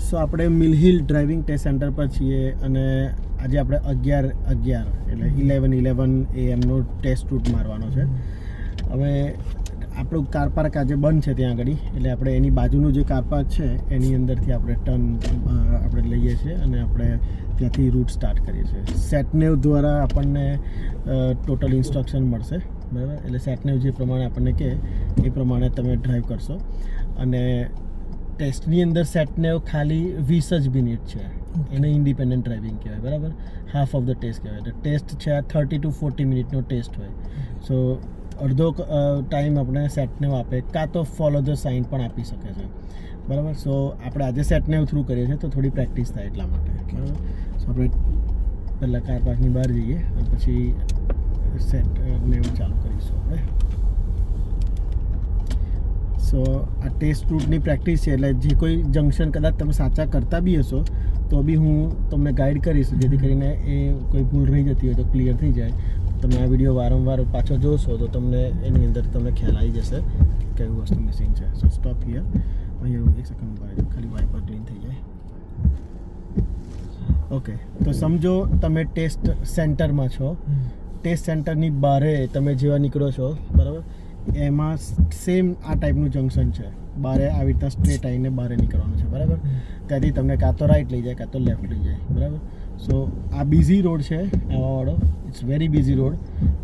સો આપણે મિલ hill driving test centre પર છીએ અને આજે આપણે 11 એટલે 11 AM ટેસ્ટ રૂટ મારવાનો છે. હવે આપણું કાર પાર્ક આજે બંધ છે ત્યાં આગળ, એટલે આપણે એની બાજુનું જે કાર પાર્ક છે એની અંદરથી આપણે ટર્ન આપણે લઈએ છીએ અને આપણે ત્યાંથી રૂટ સ્ટાર્ટ કરીએ છીએ. સેટનેવ દ્વારા આપણને ટોટલ ઇન્સ્ટ્રક્શન મળશે, બરાબર? એટલે સેટનેવ જે પ્રમાણે આપણને કહે એ પ્રમાણે તમે ડ્રાઈવ કરશો. અને ટેસ્ટની અંદર સેટનેવ ખાલી 20 જ મિનિટ છે, એને ઇન્ડિપેન્ડન્ટ ડ્રાઇવિંગ કહેવાય, બરાબર? હાફ ઓફ ધ ટેસ્ટ કહેવાય. ટેસ્ટ છે આ 30 to 40 મિનિટનો ટેસ્ટ હોય. સો અડધો ટાઈમ આપણે સેટનેવ આપે, કાં તો ફોલો ધ સાઇન પણ આપી શકે છે, બરાબર? સો આપણે આજે સેટનેવ થ્રુ કરીએ છીએ તો થોડી પ્રેક્ટિસ થાય એટલા માટે, બરાબર? સો આપણે પહેલાં કાર પાર્કની બહાર જઈએ અને પછી સેટનેવ ચાલુ કરીશું આપણે. સો આ ટેસ્ટ રૂટની પ્રેક્ટિસ છે, એટલે જે કોઈ જંક્શન કદાચ તમે સાચા કરતા બી હશો તો બી હું તમને ગાઈડ કરીશ, જેથી કરીને એ કોઈ ભૂલ રહી જતી હોય તો ક્લિયર થઈ જાય. તમે આ વિડીયો વારંવાર પાછો જોશો તો તમને એની અંદર તમને ખ્યાલ આવી જશે કઈ વસ્તુ મિસિંગ છે. સો સ્ટોપ હિયર. અહીંયા 1 સેકન્ડ ઉભા રહેજો, ખાલી વાઇપર ક્લીન થઈ જાય. ઓકે, તો સમજો તમે ટેસ્ટ સેન્ટરમાં છો. ટેસ્ટ સેન્ટરની બહારે તમે જેવા નીકળો છો, બરાબર, એમાં સેમ આ ટાઈપનું જંક્શન છે. બહારે આવી રીતના સ્ટ્રેટ આવીને બહાર નીકળવાનું છે, બરાબર? ત્યાંથી તમને કાં તો રાઈટ લઈ જાય કાં તો લેફ્ટ લઈ જાય, બરાબર? સો આ બિઝી રોડ છે આવાવાળો, it's very busy road.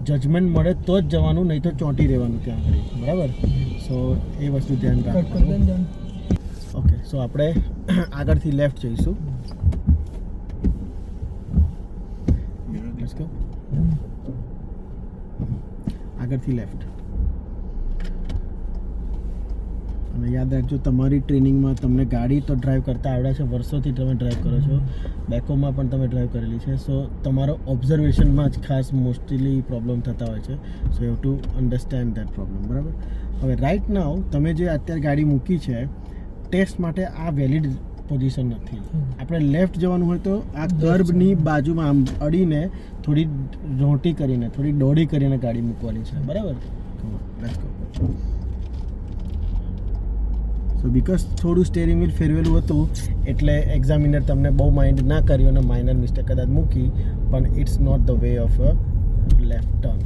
Judgement મળે તો જ જવાનું, નહીં તો ચોંટી રહેવાનું ત્યાં આગળ, બરાબર? સો એ વસ્તુ ધ્યાન રાખવાનું. ઓકે, સો આપણે આગળથી લેફ્ટ જઈશું. આગળથી લેફ્ટ. અને યાદ રાખજો, તમારી ટ્રેનિંગમાં તમને ગાડી તો ડ્રાઈવ કરતા આવડે છે, વર્ષોથી તમે ડ્રાઈવ કરો છો, બેકોમાં પણ તમે ડ્રાઈવ કરેલી છે. સો તમારો ઓબ્ઝર્વેશનમાં જ ખાસ મોસ્ટલી પ્રોબ્લેમ થતા હોય છે. So you have to understand that problem, બરાબર? હવે રાઈટ નાઉ તમે જે અત્યારે ગાડી મૂકી છે ટેસ્ટ માટે, આ વેલિડ પોઝિશન નથી. આપણે લેફ્ટ જવાનું હોય તો આ કર્બની બાજુમાં આમ અડીને થોડી રોટી કરીને, થોડી દોડી કરીને ગાડી મૂકવાની છે, બરાબર? Let's go. સો બિકોઝ થોડું સ્ટેરિંગ વ્હીલ ફેરવેલું હતું એટલે એક્ઝામિનર તમને બહુ માઇન્ડ ના કર્યું અને માઇનર મિસ્ટેક કદાચ મૂકી, પણ it's not the way of left turn.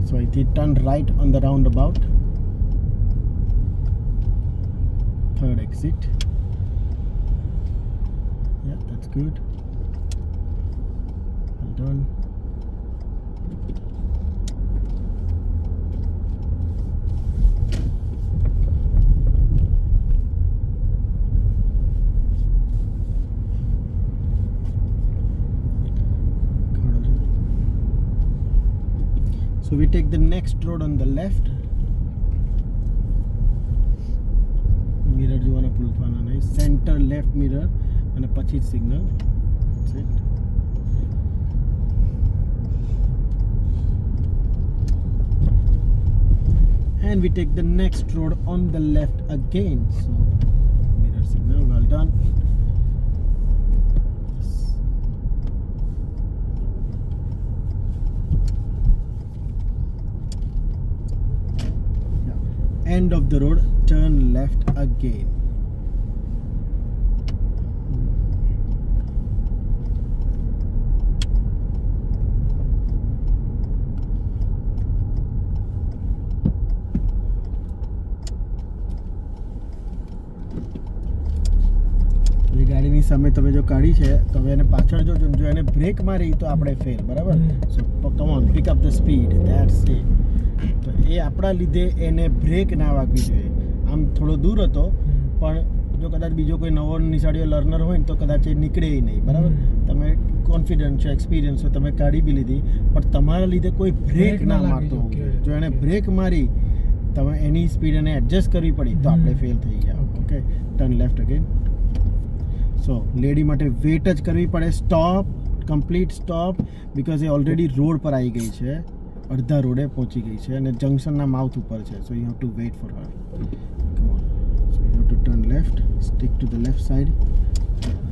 So it turn right on the roundabout, third exit. Yeah, that's good. Well done. So we take the next road on the left. Mirror જોવાના ભૂલવાના નહીં. Centre left mirror અને પછી જ signal. That's it. And we take the next road on the left again. So mirror signal, well done. End of the road, turn left again. ગાડીની સામે તમે જો કાઢી છે તો હવે એને પાછળ જો એને બ્રેક મારી તો આપણે ફેલ, બરાબર? So come on, pick up the speed, that's it. તો એ આપણા લીધે એને બ્રેક ના વાગવી જોઈએ. આમ થોડો દૂર હતો, પણ જો કદાચ બીજો કોઈ નવો નિશાળીઓ લર્નર હોય ને તો કદાચ એ નીકળે નહીં, બરાબર? તમે કોન્ફિડન્ટ છો, એક્સપિરિયન્સ છો, તમે કાઢી બી લીધી, પણ તમારા લીધે કોઈ બ્રેક ના મારતો હોવું જોઈએ. જો એને બ્રેક મારી, તમે એની સ્પીડ એને એડજસ્ટ કરવી પડી તો આપણે ફેલ થઈ ગયા. Okay, turn left again. So lady માટે વેટ જ કરવી પડે. સ્ટોપ, કમ્પ્લીટ સ્ટોપ, બિકોઝ એ ઓલરેડી રોડ પર આવી ગઈ છે, અડધા રોડે પહોંચી ગઈ છે અને જંક્શનના માઉથ ઉપર છે. So you have to wait for her. Come on. So you have to turn left, stick to the left side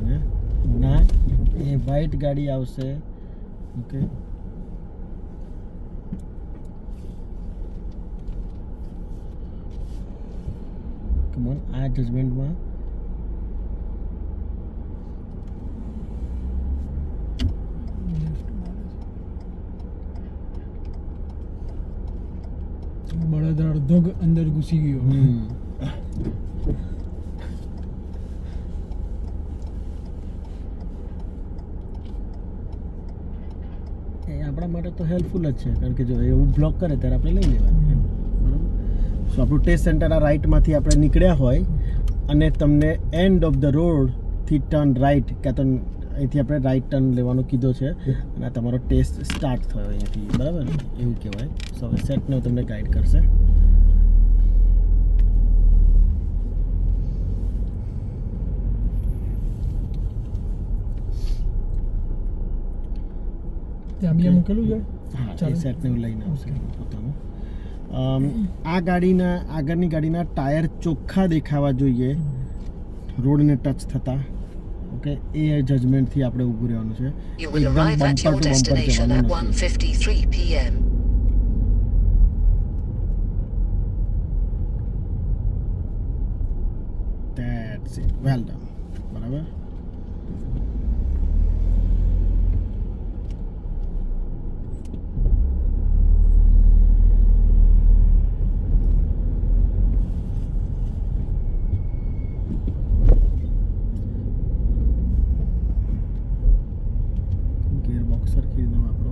અને ના વ્હાઇટ ગાડી આવશે. ઓકે, કમોન, આ જજમેન્ટમાં બળદ અડધો અંદર ઘૂસી ગયો. એ આપણા માટે તો હેલ્પફુલ જ છે, કારણ કે જો એવું બ્લોક કરે ત્યારે આપણે લઈ લેવાનું. બરાબર. સો આપણું ટેસ્ટ સેન્ટર આ રાઇટમાંથી આપણે નીકળ્યા હોય અને તમને એન્ડ ઓફ ધ રોડથી ટર્ન રાઇટ, કાં તો અહીંથી આપણે રાઇટ ટર્ન લેવાનો કીધો છે અને આ તમારો ટેસ્ટ સ્ટાર્ટ થયો અહીંયાથી. બરાબર, એવું કહેવાય. સો હવે સેટને તમને ગાઈડ કરશે. ત્યાં બી મૂકેલું છે. હા, એ સેટને લઈને આવશે પોતાનું. આ ગાડીના આગળની ગાડીના ટાયર ચોખ્ખા દેખાવા જોઈએ રોડને ટચ થતા. ઓકે, એ જજમેન્ટથી આપણે ઊભું રહેવાનું છે. You will arrive at your destination at 1:53 p.m. That's it. Well done. બરાબર. સરખી રીતે વાપરો.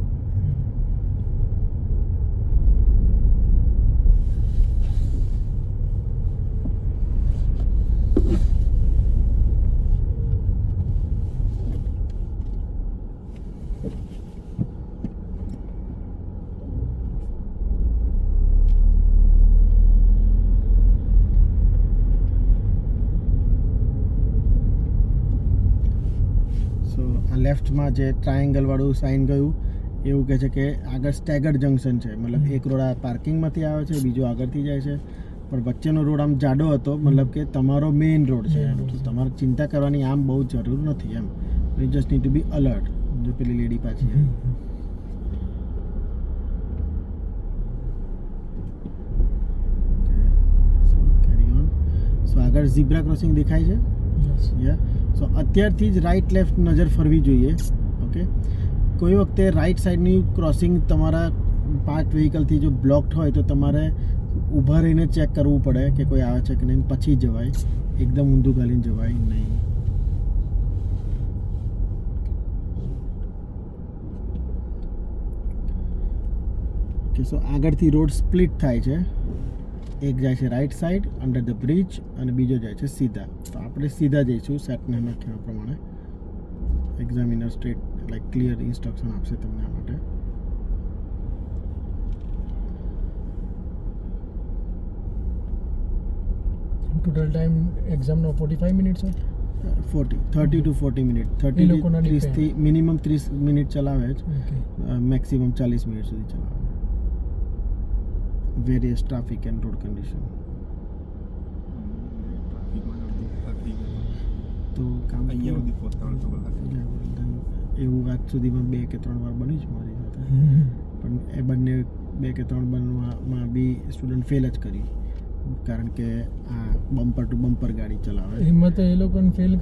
આ લેફ્ટમાં જે ટ્રાયેંગલ વાળું સાઇન ગયું એવું કહે છે કે આગળ સ્ટેગર્ડ જંકશન છે. મતલબ એક રોડ આ પાર્કિંગમાંથી આવે છે, બીજો આગળથી જાય છે, પણ વચ્ચેનો રોડ આમ જાડો હતો. મતલબ કે તમારો મેઇન રોડ છે, તો તમારે ચિંતા કરવાની આમ બહુ જરૂર નથી એમ. You just need to be alert. જો પેલી લેડી પાછી સો આગળ ઝીબ્રા ક્રોસિંગ દેખાય છે. સો અત્યારથી જ રાઈટ લેફ્ટ નજર ફરવી જોઈએ. ઓકે, કોઈ વખતે રાઈટ સાઈડની ક્રોસિંગ તમારા પાર્ક વ્હીકલથી જો બ્લોક્ડ હોય તો તમારે ઊભા રહીને ચેક કરવું પડે કે કોઈ આવે છે કે નહીં, પછી જવાય. એકદમ ઊંધું ગાલીને જવાય નહીં. ઓકે, સો આગળથી રોડ સ્પ્લિટ થાય છે. એક જાય છે right side under the bridge અને બીજો જાય છે સીધા. તો આપણે સીધા જઈશું સેટને નાખ્યા પ્રમાણે. Examiner straight like clear instruction આપશે તમને આ માટે. ટોટલ ટાઈમ એક્ઝામનો 45 મિનિટ છે. 30 to 40 મિનિટ. 30 થી મિનિમમ 30 મિનિટ ચલાવે જ, મેક્સિમમ 40 મિનિટ સુધી ચલાવે. Various traffic and road condition. તો કામ એવું આજ સુધીમાં 2 કે 3 વાર બન્યું છે મારી સાથે, પણ એ બંને 2 કે 3 બનવામાં બી સ્ટુડન્ટ ફેલ જ કરી, કારણ કે આ બમ્પર ટુ બમ્પર ગાડી ચલાવે. એમાં તો એ લોકોને ફેલ.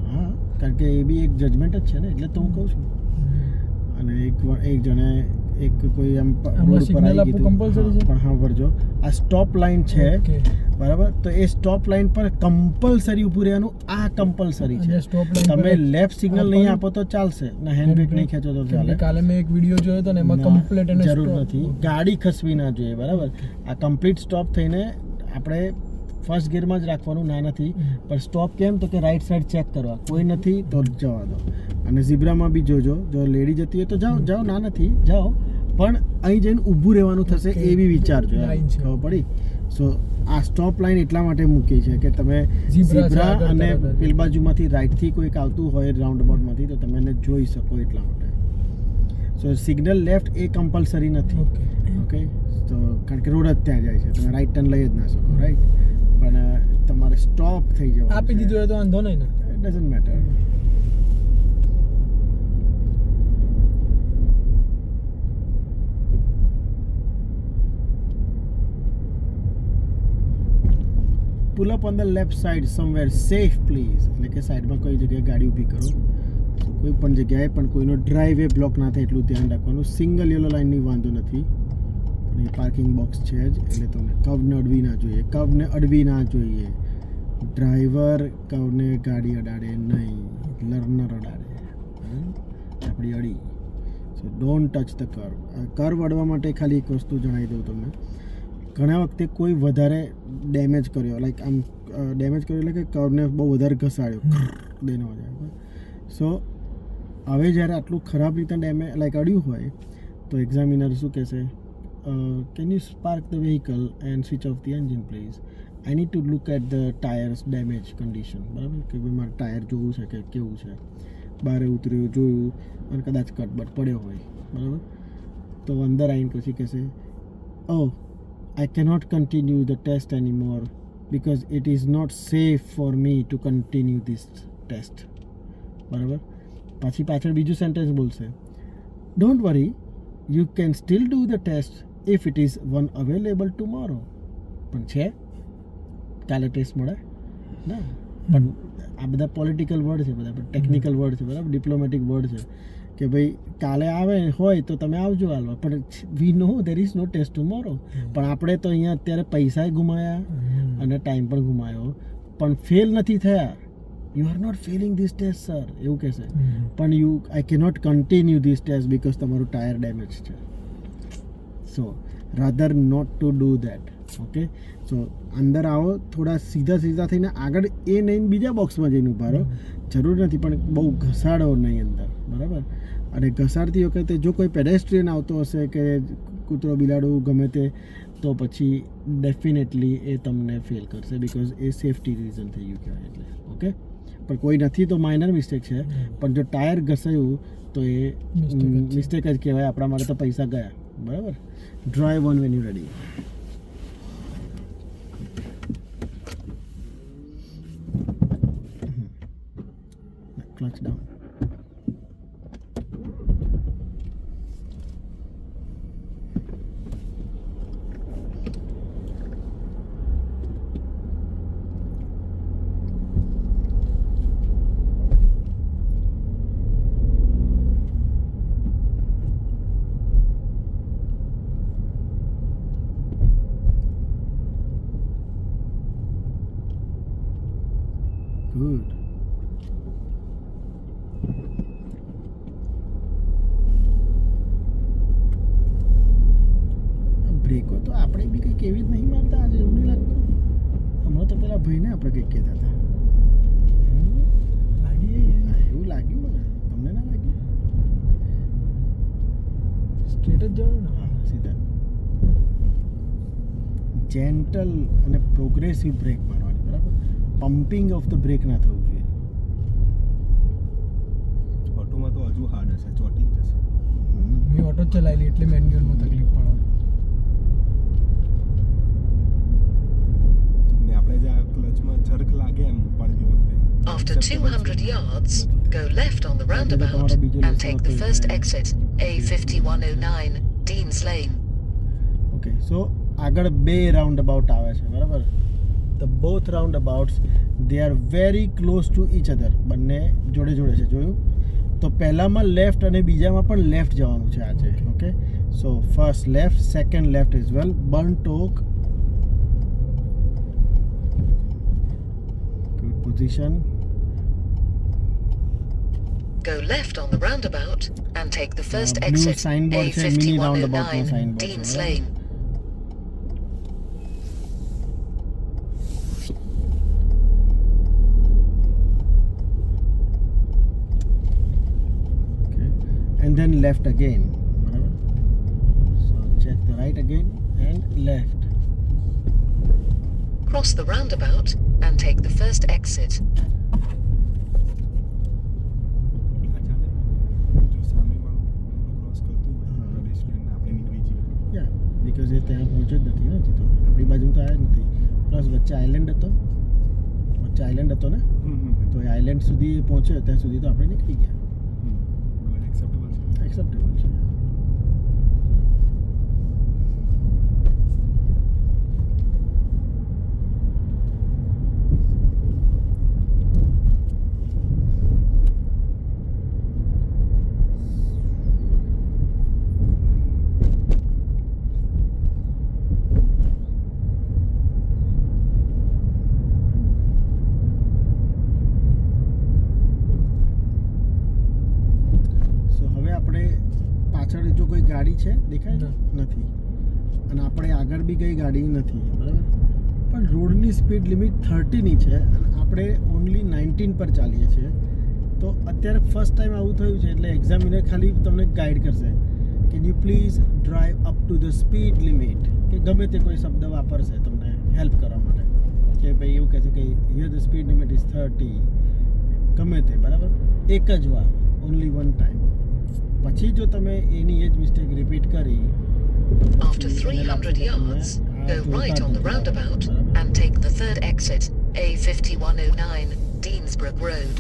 હા, કારણ કે એ બી એક જજમેન્ટ જ છે ને, એટલે તો હું કહું છું. અને એક જણે એક કોઈ એમ રોડ પર આવી ગયું, પણ હા વરજો આ સ્ટોપ લાઈન છે બરાબર, તો એ સ્ટોપ લાઈન પર કમ્પલસરી ઊભું રહેવાનું. આ કમ્પલસરી છે. તમે લેફ્ટ સિગ્નલ નહીં આપો તો ચાલશે, ના હેન્ડ બ્રેક નહીં ખેંચો તો ચાલે. કાલે મેં એક વિડિયો જોયો તો ને એમાં કમ્પ્લીટ એને જરૂર નથી, ગાડી ખસવી ના જોઈએ. બરાબર, આ કમ્પ્લીટ સ્ટોપ થઈને આપણે ફર્સ્ટ ગિયરમાં જ રાખવાનું. ના નથી, પણ સ્ટોપ કેમ તો કે રાઈટ સાઈડ ચેક કરવા, કોઈ નથી તો જવા દો. અને ઝીબ્રામાં બી જોજો, જો લેડી જતી હોય તો જાઓ, ના નથી જાઓ, પણ અહીં જઈને ઊભું રહેવાનું થશે એ બી વિચારજો. ખબર પડી? સો આ સ્ટોપ લાઈન એટલા માટે મૂકી છે કે તમે ઝીબ્રા અને પેલ બાજુમાંથી રાઈટથી કોઈક આવતું હોય રાઉન્ડ અબાઉટમાંથી તો તમે એને જોઈ શકો એટલા માટે. સો સિગ્નલ લેફ્ટ એ કમ્પલસરી નથી. ઓકે, તો કારણ કે રોડ જ ત્યાં જાય છે, તમે રાઈટ ટર્ન લઈ જ ના શકો. રાઈટ, પણ તમારે સ્ટોપ થઈ જવાનું. આપી દીધું હોય તો વાંધો નહીં ને, it doesn't matter. Pull up on the left side somewhere safe please, એટલે કે સાઈડમાં કોઈ જગ્યાએ ગાડી ઊભી કરો, કોઈ પણ જગ્યાએ પણ કોઈનો ડ્રાઈવે બ્લોક ના થાય એટલું ધ્યાન રાખવાનું. સિંગલ યલો લાઇનની વાંધો નથી, પણ એ પાર્કિંગ બોક્સ છે જ, એટલે તમને કર્વને અડવી ના જોઈએ, કર્વને અડવી ના જોઈએ. ડ્રાઈવર કર્વને ગાડી અડાડે નહીં, લર્નર અડાડે, આપણી અડી. So don't touch the curve. Curve અડવા માટે ખાલી એક વસ્તુ જણાવી દઉં તમને. ઘણા વખતે કોઈ વધારે ડેમેજ કર્યો, લાઈક આમ ડેમેજ કર્યો એટલે કે કર્વને બહુ વધારે ઘસાડ્યો દેનો જાય. સો હવે જ્યારે આટલું ખરાબ રીતે લાઈક અડ્યું હોય તો એક્ઝામિનર શું કહેશે, can you spark the vehicle and switch off the engine please. I need to look at the tyres damage condition, બરાબર, કે ભાઈ મારે ટાયર જોવું છે કે કેવું છે, બહાર ઉતર્યું જોયું અને કદાચ કટબટ પડ્યો હોય, બરાબર, તો અંદર આવીને પછી કહેશે, ઓ I cannot continue the test anymore because it is not safe for me to continue this test. બરાબર, પછી પાછળ બીજું સેન્ટેન્સ બોલશે, don't worry, you can still do the test if it is one available tomorrow. પણ છે કાલે test મળે ના. પણ આ બધા પોલિટિકલ વર્ડ છે, બધા ટેકનિકલ વર્ડ છે, બરાબર, ડિપ્લોમેટિક વર્ડ છે કે ભાઈ કાલે આવે હોય તો તમે આવજો હાલવા, પણ we know there is no test tomorrow. પણ આપણે તો અહીંયા અત્યારે પૈસા ગુમાયા અને ટાઈમ પણ ગુમાયો, પણ ફેલ નથી થયા. You are not failing this test sir, એવું કહેશે. પણ I cannot continue this test because તમારું ટાયર ડેમેજ છે. So rather not to do that. Okay, so અંદર આવો, થોડા સીધા થઈને આગળ એ નહીં બીજા બોક્સમાં જઈને ઉભા રહો, જરૂર નથી, પણ બહુ ઘસાડો નહીં અંદર, બરાબર. અને ઘસાડતી વખતે જો કોઈ પેડેસ્ટ્રિયન આવતો હશે કે કૂતરો બિલાડું ગમે તે, તો પછી ડેફિનેટલી એ તમને ફેલ કરશે, બિકોઝ એ સેફટી રીઝન થઈ ગયું કહેવાય એટલે. ઓકે, પણ કોઈ નથી તો માઇનર મિસ્ટેક છે, પણ જો ટાયર ઘસાયું તો એ મિસ્ટેક જ કહેવાય, આપણા માટે તો પૈસા ગયા, બરાબર. Drive on when you ready. Clutch down. Good. બ્રેકો તો આપણે બી કંઈક એવી જ નહીં મારતા આજે, એવું નહીં લાગતું. હમણાં તો પેલા ભાઈને આપણે કંઈક કહેતા હતા, એવું લાગ્યું મને, તમને ના લાગ્યું? સ્ટ્રેટ જ જવાનું ને, હા સીધા. જેન્ટલ અને પ્રોગ્રેસિવ બ્રેક મારવાની, બરાબર. પમ્પિંગ ઓફ ધ બ્રેક ના થવું જોઈએ. ઓટોમાં તો હજુ હાર્ડ હશે, ચોટી જ જશે. મેં ઓટો ચલાવી લી એટલે મેન્યુઅલમાં તકલીફ પડે. ને આપણે જે આ ક્લચમાં ઝરક લાગે એમ ઉપાડતી વખતે. After 200 yards, go left on the roundabout and take the first exit, A5109, Dean's Lane. Okay, so આગળ બે રાઉન્ડ અબાઉટ આવે છે, બરાબર. The both roundabouts they are very close to each other, બંને જોડે જોડે છે, જોયું? તો પહેલામાં લેફ્ટ અને બીજામાં પણ લેફ્ટ જવાનું છે આજે. Okay, so first left, second left is well. Burnt Oak, good position. Go left on the roundabout and take the first blue exit, signboard છે, mini roundabout નો A5109, signboard Dean's છે. Lane. Okay, and then left again, બરાબર. So check the right again and left. Cross the roundabout and take the first exit. આ ચાલે. જો સામેવાળું cross કરતું હોય પેડેસ્ટ્રિયન, આપણે નીકળી જઈએ. યા બીકોઝ એ ત્યાં પહોંચ્યો જ નથી ને હજી તો, આપણી બાજુ તો આવ્યા જ નથી. પ્લસ વચ્ચે આઇલેન્ડ હતો ને, તો એ આઇલેન્ડ સુધી એ પહોંચ્યો, ત્યાં સુધી તો આપણે નીકળી ગયા. એક્સેપ્ટેબલ છે. એક્સેપ્ટેબલ છે. કોઈ ગાડી છે દેખાય છે? નથી. અને આપણે આગળ બી કઈ ગાડી નથી, બરાબર? પણ રોડની સ્પીડ લિમિટ 30ની છે અને આપણે ઓનલી 19 પર ચાલીએ છીએ. તો અત્યારે ફર્સ્ટ ટાઈમ આવું થયું છે એટલે એક્ઝામિનર ખાલી તમને ગાઈડ કરશે, can you please drive up to the speed limit, કે ગમે તે કોઈ શબ્દ વાપરશે તમને હેલ્પ કરવા માટે, કે ભાઈ એવું કહે છે કે here the speed limit is 30, ગમે તે, બરાબર? એક જ વાર, ઓનલી વન ટાઈમ. પછી જો તમે એની એ જ મિસ્ટેક રિપીટ કરી, After 300 yards, go right on the roundabout and take the third exit, A5109, Deansbrook Road.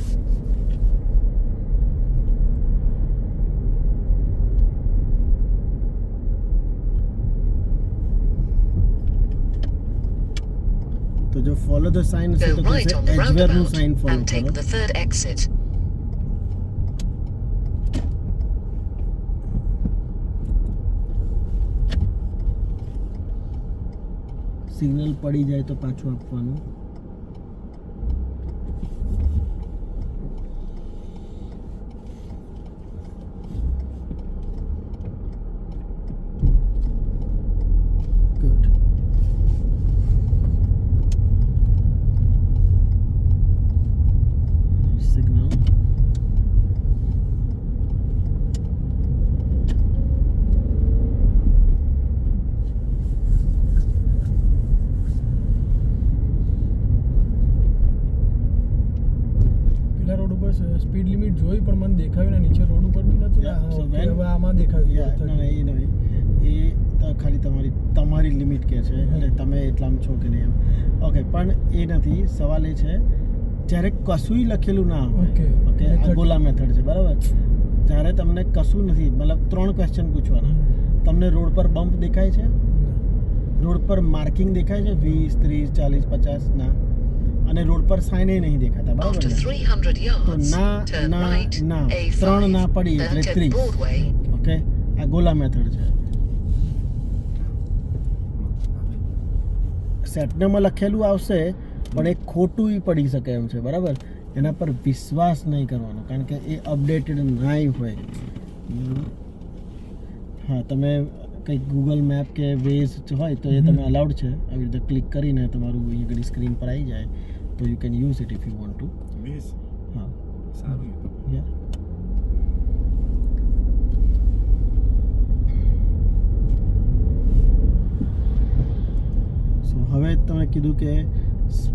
તો જો ફોલો ધ સાઇન છે Go તો right on the એજવેરનું sign roundabout follow and take કરો. the third exit. સિગ્નલ પડી જાય તો પાછું આપવાનું. ગુડ. સિગ્નલ. પેલા રોડ ઉપર સ્પીડ લિમિટ જોઈ પણ મને દેખાયું ના, નીચે રોડ ઉપર બી નતું. Yeah, so okay, when- હવે આમાં દેખાયું. ના ના એ નહીં, એ તો ખાલી તમારી લિમિટ કે છે એટલે તમે એટલામાં છો કે નહીં એમ. ઓકે, પણ એ નથી. સવાલ એ છે જ્યારે કશુંય લખેલું ના હોય, Okay. ઓકે, આ Method. ગોલા મેથડ છે, બરાબર? જ્યારે તમને કશું નથી, મતલબ 3 ક્વેશ્ચન પૂછવાના. તમને રોડ પર બમ્પ દેખાય છે? રોડ પર માર્કિંગ દેખાય છે 20, 30, 40, 50? ના. અને રોડ પર સાઇન નહીં દેખાતા, બરાબર After ને? 300 તો yards, ના turn ના right, ના, A5, 3 ના પડી then એટલે take 30. Broadway. ઓકે, આ ગોલા મેથડ છે. સેટનામાં લખેલું આવશે પણ એ ખોટું પડી શકે એમ છે, બરાબર? એના પર વિશ્વાસ નહીં કરવાનો કારણ કે એ અપડેટેડ નહીં હોય. હા, તમે કંઈક ગૂગલ મેપ કે વેઝ હોય તો એ તમે અલાઉડ છે. આવી રીતે ક્લિક કરીને તમારું અહીંયા ઘડી સ્ક્રીન પર આવી જાય તો you can use it if you want to. Waze. હા, સારું એ તો. યા. સો હવે તમે કીધું કે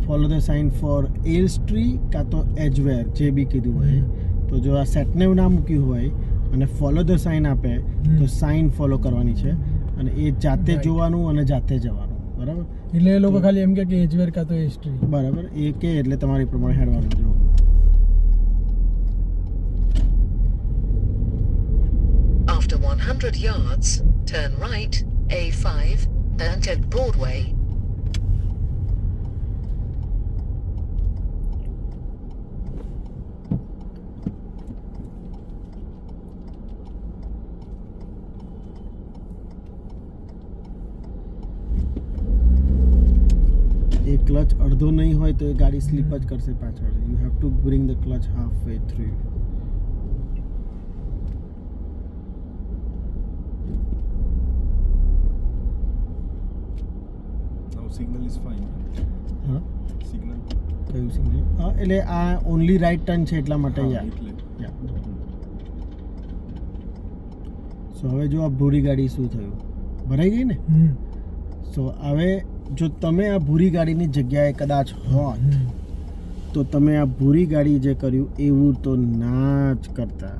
follow the sign for Elstree કાં તો એજવેર, જે બી કીધું હોય. તો જો આ સેટનેવ ના મૂક્યું હોય અને ફોલો ધ સાઇન આપે તો સાઇન ફોલો કરવાની છે અને એ જાતે Right. જોવાનું અને જાતે જવાનું, બરાબર? એટલે એ લોકો ખાલી એમ કે એજવેર કાં તો હિસ્ટ્રી. બરાબર, એ કે એટલે તમારી પ્રમાણે હેડવાનું. જો After 100 yards, turn right, A5, then take Broadway. એ ક્લચ અડધો નહીં હોય તો એ ગાડી સ્લીપ જ કરશે પાછળ. You have to bring the clutch half way through. Now signal is fine. હા, Signal. કયું સિગ્નલ? હા, એટલે આ ઓનલી રાઈટ ટર્ન છે એટલા માટે. હા, યા એટલે. યા. સો હવે જો આ ભૂરી ગાડી શું થયું? ભરાઈ ગઈ ને? સો હવે જો તમે આ ભૂરી ગાડીની જગ્યાએ કદાચ હોત તો તમે આ ભૂરી ગાડી જે કર્યું એવું તો ના જ કરતા.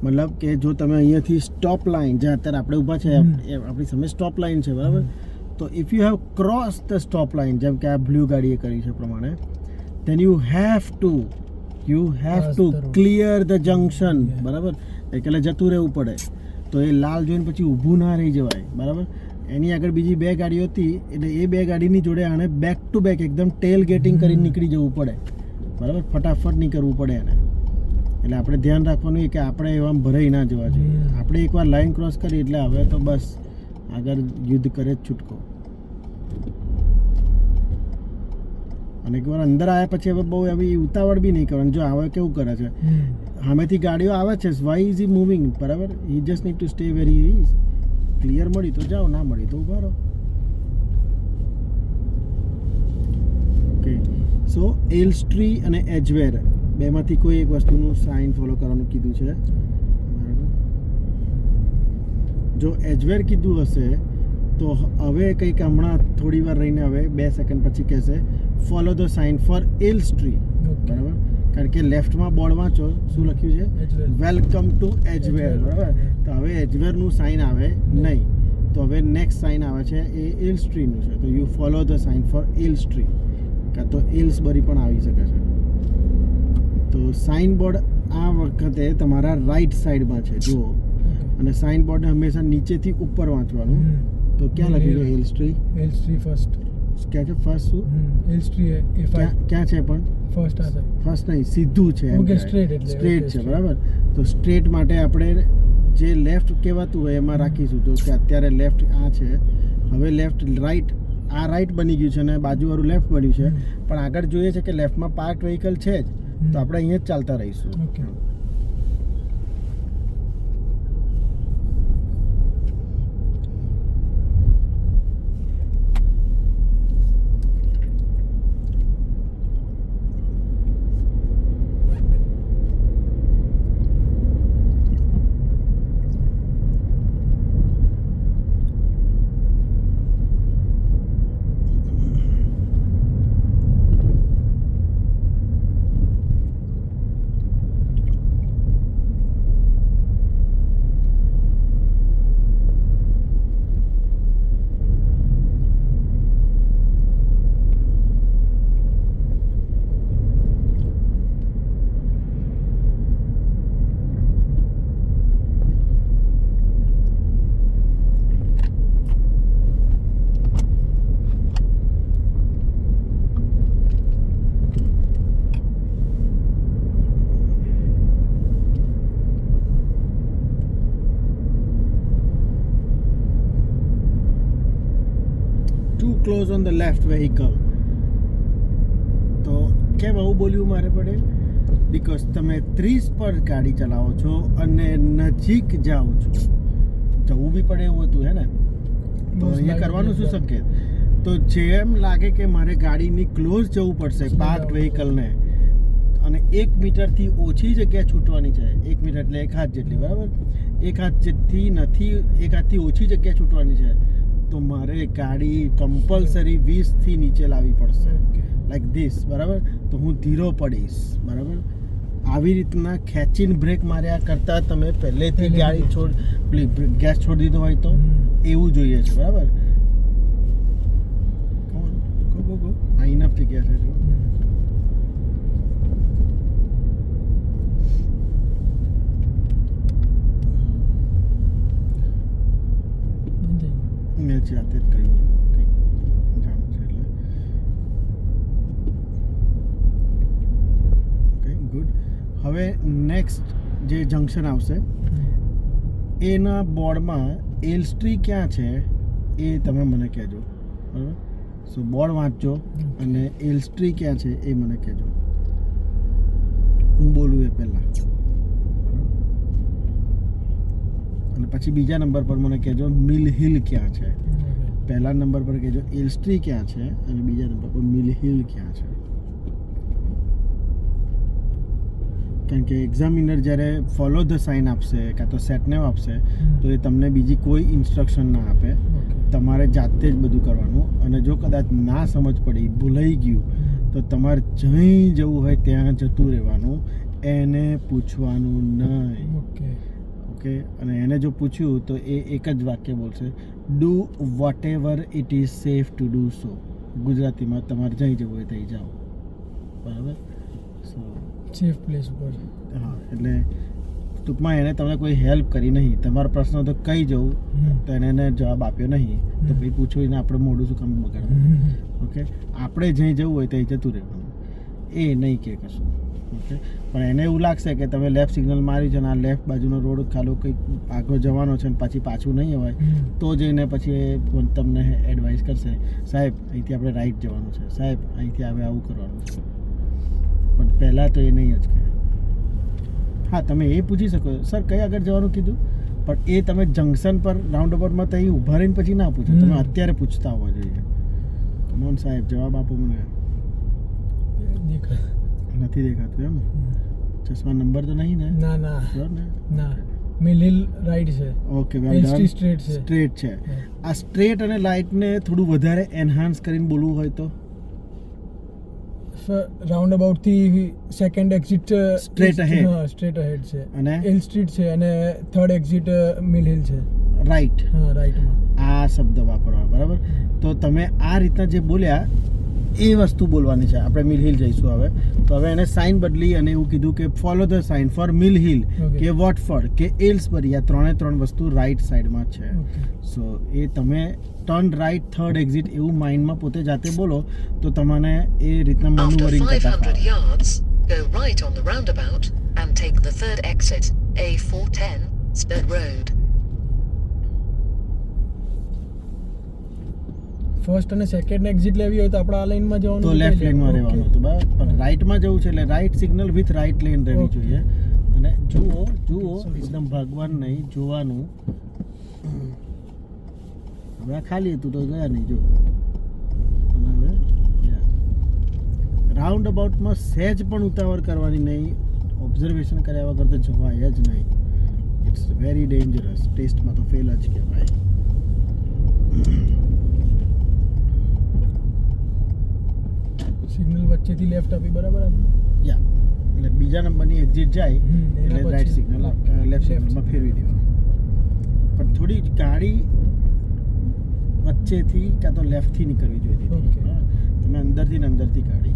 મતલબ કે જો તમે અહીંયાથી સ્ટોપ લાઇન, જ્યાં અત્યારે આપણે ઊભા છે એ આપણી સામે સ્ટોપ લાઇન છે, બરાબર? તો if you have cross the stop line, જેમ કે આ બ્લુ ગાડીએ કરી છે પ્રમાણે, then you have to Cross to the road. clear the junction, Yeah. બરાબર? એટલે જતું રહેવું પડે. તો એ લાલ જોઈને પછી ઊભું ના રહી જવાય, બરાબર? એની આગળ બીજી 2 ગાડીઓ હતી એટલે એ 2 ગાડીની જોડે આને બેક ટુ બેક એકદમ ટેલ ગેટિંગ કરીને નીકળી જવું પડે, બરાબર? ફટાફટ નહીં કરવું પડે એને. એટલે આપણે ધ્યાન રાખવાનું કે આપણે એવા ભરાઈ ના જવા જોઈએ. આપણે એકવાર લાઈન ક્રોસ કરી એટલે હવે તો બસ આગળ યુદ્ધ કરે જ છૂટકો. અને એકવાર અંદર આવ્યા પછી હવે બહુ એવી ઉતાવળ બી નહીં કરવાની. જો આવે કેવું કરે છે, સામેથી ગાડીઓ આવે છે, વાય ઇઝ હી મૂવિંગ, બરાબર? He just need to stay where he is. Clear મળી તો જાઓ, ના મળી તો ઊભા રહો. ઓકે, સો એલ્સ્ટ્રી અને એજવેર બેમાંથી કોઈ એક વસ્તુનું સાઇન ફોલો કરવાનું કીધું છે, બરાબર? જો એજવેર કીધું હશે તો હવે કંઈક હમણાં થોડી વાર રહીને હવે 2 સેકન્ડ પછી કહેશે ફોલો ધ સાઇન ફોર એલ્સ્ટ્રી, બરાબર? કારણ કે લેફ્ટમાં બોર્ડ વાંચો શું લખ્યું છે? Edgeware. વેલકમ ટુ એજવેર, બરાબર? તો હવે એજવેરનું સાઇન આવે નહીં, તો હવે નેક્સ્ટ સાઇન આવે છે એ એલ્સ્ટ્રીનું છે, તો you follow the sign for Elstree, કાં તો એલ્સબરી પણ આવી શકે છે. તો સાઇન બોર્ડ આ વખતે તમારા રાઈટ સાઈડમાં છે, જુઓ. અને સાઇન બોર્ડને હંમેશા નીચેથી ઉપર વાંચવાનું. તો ક્યાં લખ્યું છે એલ્સ્ટ્રી? એલ્સ્ટ્રી ફર્સ્ટ. ક્યાં છે ફર્સ્ટ? શું એલ્સ્ટ્રી F5 ક્યાં છે પણ? ફર્સ્ટ આ સાઈડ. ફર્સ્ટ નહીં, સીધું છે. ઓકે, straight એટલે. સ્ટ્રેટ Okay, છે, straight. બરાબર? તો સ્ટ્રેટ માટે આપણે જે લેફ્ટ કહેવાતું હોય એમાં રાખીશું. જો કે અત્યારે લેફ્ટ આ છે, હવે લેફ્ટ રાઈટ, આ રાઈટ બની ગયું છે અને બાજુવાળું લેફ્ટ બન્યું છે, પણ આગળ જોઈએ છે કે લેફ્ટમાં પાર્ક વ્હીકલ છે જ, તો આપણે અહીંયા જ ચાલતા રહીશું. Okay. Too close on the left vehicle. તો કેમ આવું બોલ્યું મારે પડે? બિકોઝ તમે 30 પર ગાડી ચલાવો છો અને નજીક જાઓ છો, જવું બી પડે એવું હતું, હે ને? તો અહીંયા કરવાનું શું સંકેત? તો જેમ લાગે કે મારે ગાડીની ક્લોઝ જવું પડશે પાર્ક વ્હીકલને, અને 1 મીટરથી ઓછી જગ્યા છૂટવાની છે, 1 મીટર એટલે 1 હાથ જેટલી, બરાબર? 1 હાથ જેટલી નથી, 1 હાથથી ઓછી જગ્યા છૂટવાની છે, તો મારે ગાડી કમ્પલસરી 20થી નીચે લાવવી પડશે, લાઈક ધીસ, બરાબર? તો હું ધીરો પડીશ, બરાબર? આવી રીતના ખેંચીને બ્રેક માર્યા કરતાં તમે પહેલેથી ગાડી ગેસ છોડી દીધો હોય તો એવું જોઈએ છે, બરાબર? ગો આ ઇનફ જગ્યા છે. જો મેં જાતે જ કર્યું, કંઈક જાણવું છે એટલે. Okay, good. હવે નેક્સ્ટ જે જંક્શન આવશે એના બોર્ડમાં એલ્સ્ટ્રી ક્યાં છે એ તમે મને કહેજો, બરાબર? સો બોર્ડ વાંચજો અને એલ્સ્ટ્રી ક્યાં છે એ મને કહેજો, હું બોલું એ પહેલાં. અને પછી બીજા નંબર પર મને કહેજો મિલ હિલ ક્યાં છે. પહેલા નંબર પર કહેજો એલ્સ્ટ્રી ક્યાં છે અને બીજા નંબર પર મિલ હિલ ક્યાં છે. કારણ કે એક્ઝામિનર જ્યારે ફોલો ધ સાઇન આપશે કાં તો સેટનેમ આપશે તો એ તમને બીજી કોઈ ઇન્સ્ટ્રક્શન ના આપે, તમારે જાતે જ બધું કરવાનું. અને જો કદાચ ના સમજ પડી, ભૂલાઈ ગયું, તો તમારે જ્યાં જવું હોય ત્યાં જતું રહેવાનું, એને પૂછવાનું નહીં. ઓકે? અને એને જો પૂછ્યું તો એ એક જ વાક્ય બોલશે, do vote ever it is safe to do સો. ગુજરાતીમાં તમારે જઈ જવું હોય ત્યાં જાઓ, બરાબર? સો સેફ પ્લેસ ઉપર. હા, એટલે ટૂંકમાં એને તમને કોઈ હેલ્પ કરી નહીં. તમારો પ્રશ્ન તો કઈ જવું, તો એને જવાબ આપ્યો નહીં, તો પછી પૂછ્યું ને આપણે મોઢું શું કામ બગાડવાનું? ઓકે? આપણે જ્યાં જવું હોય ત્યાં જતું રહેવાનું, એ નહીં કે કશું. ઓકે? પણ એને એવું લાગશે કે તમે લેફ્ટ સિગ્નલ માર્યું છે અને આ લેફ્ટ બાજુનો રોડ ખાલી કંઈક આગળ જવાનો છે ને પછી પાછું નહીં હોય, તો જઈને પછી એ તમને એડવાઇસ કરશે, સાહેબ અહીંથી આપણે રાઈટ જવાનું છે, સાહેબ અહીંથી હવે આવું કરવાનું છે. પણ પહેલાં તો એ નહીં જ કહે. હા તમે એ પૂછી શકો સર કઈ આગળ જવાનું કીધું, પણ એ તમે જંકશન પર રાઉન્ડ અબાઉટમાં તો અહીં ઊભા રહીને પછી ના પૂછો, તમે અત્યારે પૂછતા હોવા જોઈએ. કમોન સાહેબ જવાબ આપો મને. નથી દેખાતું એમ? ચશ્મા નંબર તો નહીં ને? ના ના શ્યોર ને? ના, મિલ હિલ રાઈટ છે. Okay well done. સ્ટ્રેટ છે. સ્ટ્રેટ છે. આ સ્ટ્રેટ અને લાઇટને થોડું વધારે એન્હાન્સ કરીને બોલવું હોય તો રાઉન્ડ અબાઉટ થી second exit Straight ahead. Straight ahead છે. અને એલ સ્ટ્રીટ છે અને થર્ડ એક્ઝિટ મિલ હિલ છે. રાઈટ હા રાઈટમાં. આ શબ્દ વાપરવા બરાબર. તો તમે આ રીતના જે બોલ્યા એ વસ્તુ બોલવાની છે. આપણે મિલ હિલ જઈશું હવે, તો હવે એને સાઇન બદલી અને એવું કીધું કે follow the sign for Mill Hill Okay. કે વોટફર્ડ કે એલ્સબરી, આ ત્રણ વસ્તુ રાઈટ સાઈડમાં છે. સો એ તમે ટર્ન રાઈટ થર્ડ એક્ઝિટ એવું માઇન્ડમાં પોતે જાતે બોલો તો તમને એ રીતના After મેન્યુવરિંગ કરતા 500 ફાવે. yards, go right on the roundabout and take the third exit, A410, Spur Road. First અને સેકન્ડ એક્ઝિટ લેવી હોય તો આપણે આ લાઈનમાં જવાનું તો કે લેફ્ટ કઈ લેનમાં લેવાનું? રહેવાનું હતું બરાબર, પણ રાઈટમાં જવું છે એટલે right signal with right lane રહેવી Okay. જોઈએ. અને જુઓ એકદમ ભાગવાનું નહીં, જોવાનું. હવે આ ખાલી હતું તો ગયા નહીં જો. અને હવે રાઉન્ડ અબાઉટમાં સહેજ પણ ઉતાવળ કરવાની નહીં, ઓબ્ઝર્વેશન કર્યા વગર તો જવાય જ નહીં. It's very dangerous. ટેસ્ટમાં તો ફેલ જ કહેવાય. સિગ્નલ વચ્ચેથી લેફ્ટ આપી બરાબર આપી. યા એટલે બીજા નંબરની એક્ઝિટ જાય એના એટલે પછી રાઈટ સિગ્નલ લેફ્ટ સિગ્નલમાં ફેરવી દેવા. પણ થોડી ગાડી વચ્ચેથી કાં તો લેફ્ટથી નીકળવી જોઈએ દીદી. Okay. હા, તમે અંદરથી ને અંદરથી ગાડી.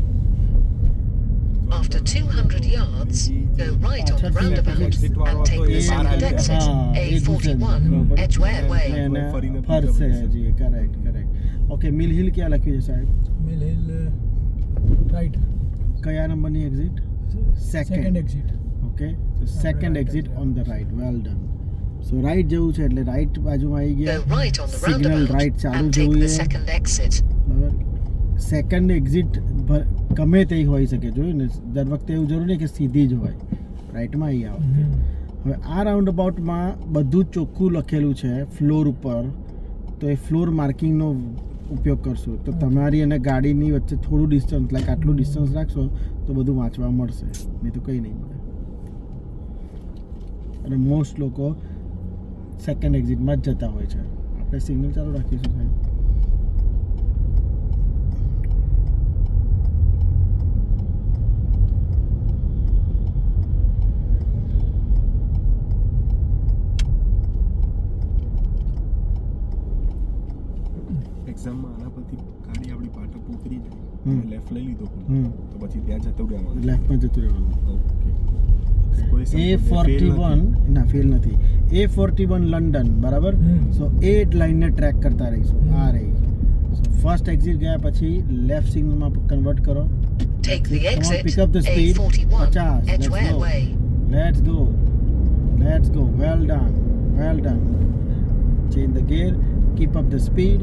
After 200 yards, go right on the roundabout and take the second exit, A41, Edgware Way. એને ફરશે હજી. કરેક્ટ. ઓકે મિલ હિલ ક્યાં લખ્યું છે સાહેબ? મિલ હિલ રાઈટ. કયા નંબરની એક્ઝિટ? Second exit. ઓકે તો second exit on the right. Well done. So right જવું છે એટલે રાઈટ બાજુમાં આવી Go ગયા. right on the signal roundabout right ચાલુ and take જવું the છે second exit. બરાબર. સેકન્ડ એક્ઝિટ ગમે તે હોઈ શકે, જોયું ને દર વખતે એવું જરૂર નહીં કે સીધી જ હોય, રાઈટમાં આવી આવે. હવે આ રાઉન્ડ અબાઉટમાં બધું જ ચોખ્ખું લખેલું છે ફ્લોર ઉપર, તો એ ફ્લોર માર્કિંગનો ઉપયોગ કરશો તો તમારી અને ગાડીની વચ્ચે થોડું ડિસ્ટન્સ લાઈક આટલું ડિસ્ટન્સ રાખશો તો બધું વાંચવા મળશે, નહીં તો કંઈ નહીં મળે. અને મોસ્ટ લોકો સેકન્ડ એક્ઝિટમાં જ જતા હોય છે. આપણે સિગ્નલ ચાલુ રાખીશું સાહેબ. એક્ઝામમાં આના પરથી ગાડી આપણી પાટક ઉતરી હમ. જાય, લેફ્ટ લઈ લીધો તો પછી ત્યાં જતું રહેવાનું. લેફ્ટમાં જતું રહેવાનું. ઓકે. કોઈ A41 ના ફેલ નથી. A41 લંડન બરાબર. સો એ જ લાઈનને ટ્રેક કરતા રહીશું. આ રહી. સો ફર્સ્ટ એક્ઝિટ ગયા પછી લેફ્ટ સિગ્નલમાં કન્વર્ટ કરો. Take the Come on, exit, pick up the speed. A41, 50. Let's Edgware go. Way. Let's go. Well done. Change the gear. Keep up the speed.